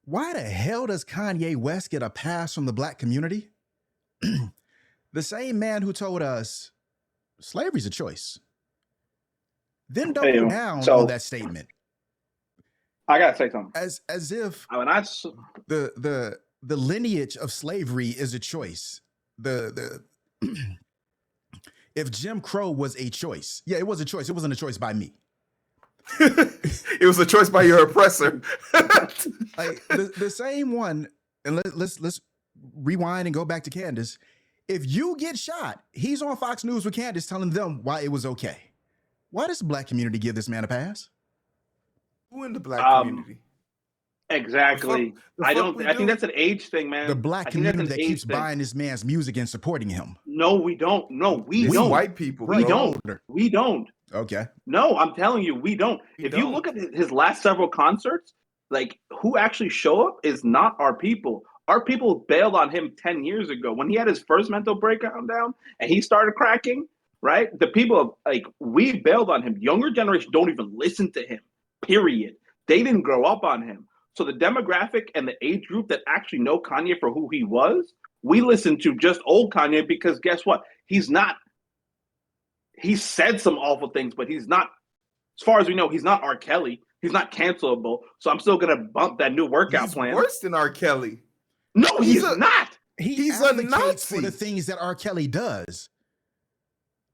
Why the hell does Kanye West get a pass from the black community? The same man who told us slavery's a choice, then Hey, doubled down on so that statement I gotta say something. as if When I the lineage of slavery is a choice. The if Jim Crow was a choice, yeah, it was a choice. It wasn't a choice by me. It was a choice by your oppressor. Like the same one, and let's rewind and go back to Candace. If you get shot, he's on Fox News with Candace telling them why it was okay. Why does the black community give this man a pass? Who in the black community? Exactly. I think that's an age thing, man. The black I think that's community an that keeps age thing. buying this man's music and supporting him. No, we don't. No, we It's don't. white people. We bro. don't. We don't. Okay. No, I'm telling you, we don't. If you look at his last several concerts, like who actually show up is not our people. Our people bailed on him 10 years ago when he had his first mental breakdown down and he started cracking, right? The people we bailed on him. Younger generation don't even listen to him, period. They didn't grow up on him. So the demographic and the age group that actually know Kanye for who he was, we listen to just old Kanye because guess what? He's said some awful things, but he's not, as far as we know, he's not R. Kelly. He's not cancelable. So I'm still going to bump that new workout plan. He's worse than R. Kelly. No, he's not. He's a Nazi for the things that R. Kelly does.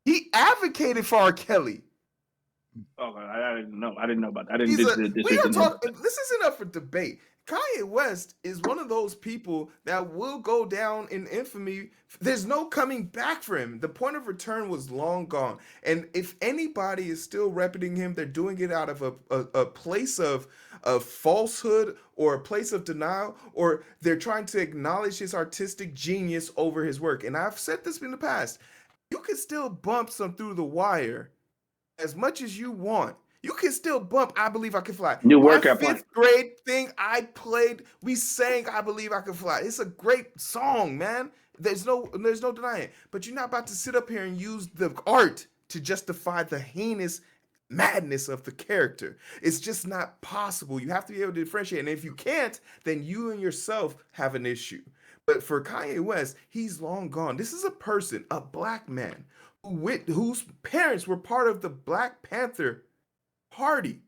He advocated for R. Kelly. Oh, I didn't know. I didn't know about that. This isn't up for debate. Kanye West is one of those people that will go down in infamy. There's no coming back for him. The point of return was long gone. And if anybody is still repeting him, they're doing it out of a place of falsehood or a place of denial, or they're trying to acknowledge his artistic genius over his work. And I've said this in the past. You can still bump some Through the Wire as much as you want. You can still bump I Believe I Can Fly. New workout plan. 5th grade thing I played, we sang I Believe I Can Fly. It's a great song, man. There's no denying it. But you're not about to sit up here and use the art to justify the heinous madness of the character. It's just not possible. You have to be able to differentiate. And if you can't, then you and yourself have an issue. But for Kanye West, he's long gone. This is a person, a black man, whose parents were part of the Black Panther Party.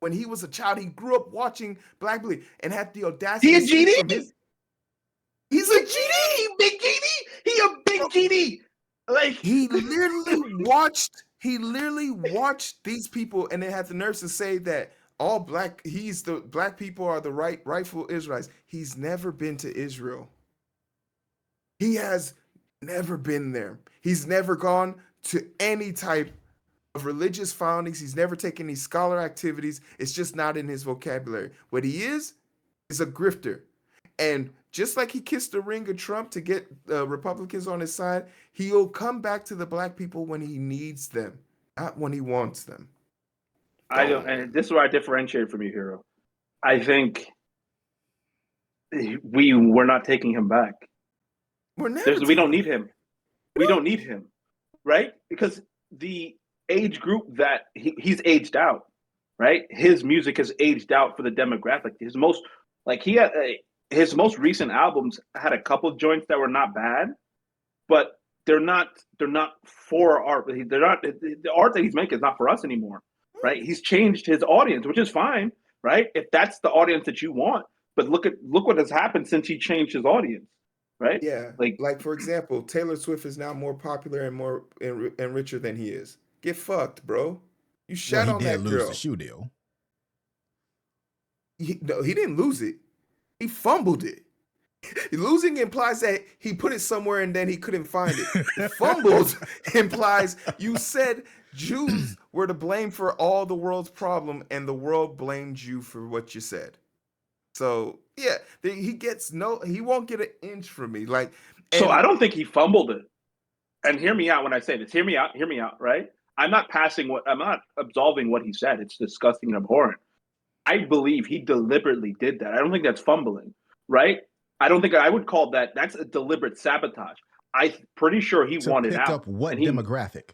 When he was a child, he grew up watching Black Belief and had the audacity. He's a GD. He's a GD, big GD. He a big GD. Like he literally watched these people, and they had the nerves to say that all black people are the rightful Israelites. He's never been to Israel. He has never been there. He's never gone to any type of religious foundings. He's never taken any scholar activities. It's just not in his vocabulary. What he is a grifter. And just like he kissed the ring of Trump to get Republicans on his side, he'll come back to the black people when he needs them, not when he wants them. I don't, and this is where I differentiate from you, Hero. I think we're not taking him back. We don't need him. We don't need him, right? Because the age group that he's aged out, right? His music has aged out for the demographic. His most recent albums had a couple of joints that were not bad, but they're not for art. The art that he's making is not for us anymore, right? He's changed his audience, which is fine, right? If that's the audience that you want, but look what has happened since he changed his audience. Right? Yeah. Like for example, Taylor Swift is now more popular and more and richer than he is. Get fucked, bro. You shat on that girl. He did lose the shoe deal. No, he didn't lose it. He fumbled it. Losing implies that he put it somewhere and then he couldn't find it. Fumbled implies you said Jews were to blame for all the world's problem and the world blamed you for what you said. So yeah, he won't get an inch from me. So I don't think he fumbled it. And hear me out when I say this. Hear me out, right? I'm not absolving what he said. It's disgusting and abhorrent. I believe he deliberately did that. I don't think that's fumbling, right? I don't think I would call that's a deliberate sabotage. I'm pretty sure he wanted out. To pick up what demographic?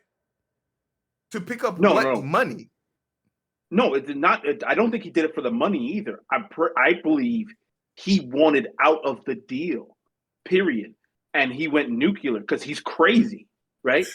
To pick up money? No, it did not. I don't think he did it for the money either. I believe he wanted out of the deal, period. And he went nuclear because he's crazy, right?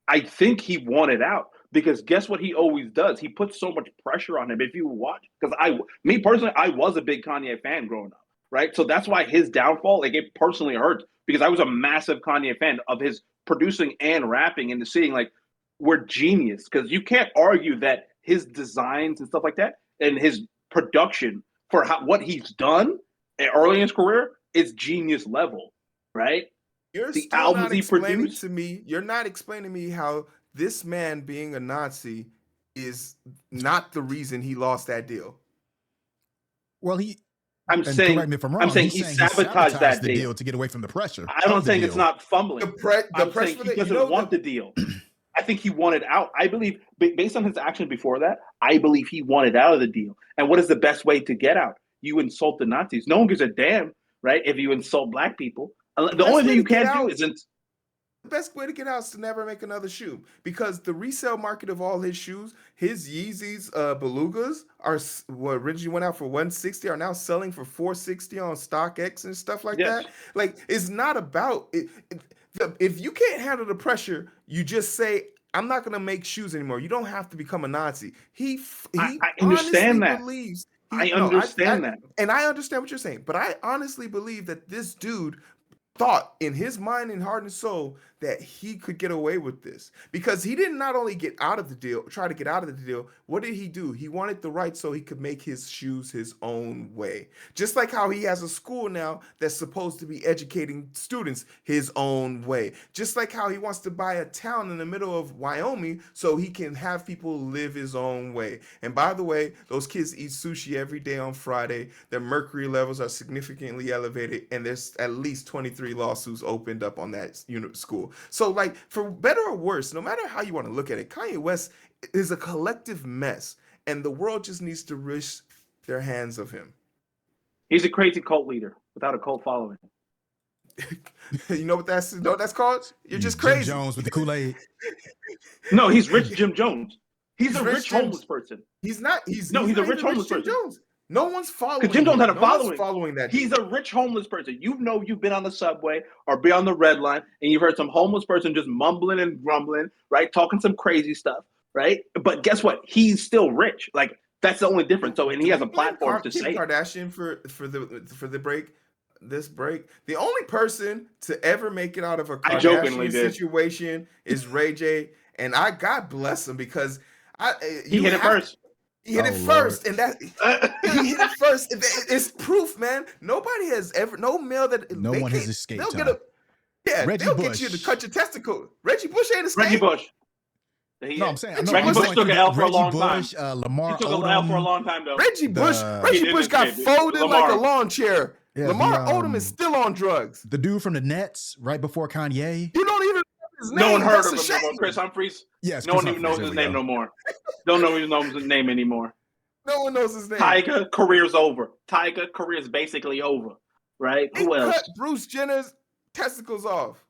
I think he wanted out because guess what he always does? He puts so much pressure on him. If you watch, because me personally, I was a big Kanye fan growing up, right? So that's why his downfall, like it personally hurts because I was a massive Kanye fan of his producing and rapping and seeing like we're genius because you can't argue that his designs and stuff like that and his production for what he's done early in his career is genius level, right? You're The still albums not he explaining produced. to me. You're not explaining to me how this man being a Nazi is not the reason he lost that deal. Well, I'm and saying, correct me if I'm wrong. I'm saying he's he saying sabotaged that the deal deal to get away from the pressure. I'm not of the saying deal. it's not fumbling. The I'm pressure saying for he that, doesn't want the deal. I think he wanted out. I believe, based on his action before that, I believe he wanted out of the deal. And what is the best way to get out? You insult the Nazis. No one gives a damn, right? If you insult black people, the only thing you can't do is the best way to get out is to never make another shoe because the resale market of all his shoes, his Yeezys, Belugas are what originally went out for 160 are now selling for 460 on StockX and stuff like that. Like it's not about it. If you can't handle the pressure, you just say, "I'm not going to make shoes anymore." You don't have to become a Nazi. I understand that. Believes. I understand that, and I understand what you're saying. But I honestly believe that this dude thought in his mind and heart and soul that he could get away with this because he didn't not only get out of the deal, try to get out of the deal. What did he do? He wanted the right so he could make his shoes his own way. Just like how he has a school now that's supposed to be educating students his own way. Just like how he wants to buy a town in the middle of Wyoming so he can have people live his own way. And by the way, those kids eat sushi every day on Friday. Their mercury levels are significantly elevated and there's at least 23 lawsuits opened up on that school. So like for better or worse, no matter how you want to look at it, Kanye West is a collective mess and the world just needs to rid their hands of him. He's a crazy cult leader without a cult following. You know what that's called? You're just crazy. Jim Jones with the Kool-Aid. No, he's rich Jim Jones. He's a rich homeless person. He's not. He's a rich homeless person. Jones. No one's following. Because Jim Jones had a following. Following that. He's a rich homeless person. You've been on the subway or be on the red line, and you've heard some homeless person just mumbling and grumbling, right, talking some crazy stuff, right? But guess what? He's still rich. Like that's the only difference. So, and he has a platform to say. Kardashian for the break. This break, the only person to ever make it out of a Kardashian situation is Ray J, and God bless him because he hit it first. He hit it first, and that he hit it first. It's proof, man. Nobody has ever, no male that no one has escaped. They'll get you to cut your testicle. Reggie Bush ain't escaped. Reggie Bush. No, I'm saying Reggie Bush took an L for a long time. Lamar he took an L for a long time though. Reggie Bush got folded like a lawn chair. Yeah, Lamar Odom is still on drugs. The dude from the Nets, right before Kanye. You don't even know his name. No one heard of him no more. Chris Humphries. Yes. No one even knows his name no more. Don't even know his name anymore. No one knows his name. Tyga career's over. Tyga career's basically over. Right? Who else? Cut Bruce Jenner's testicles off.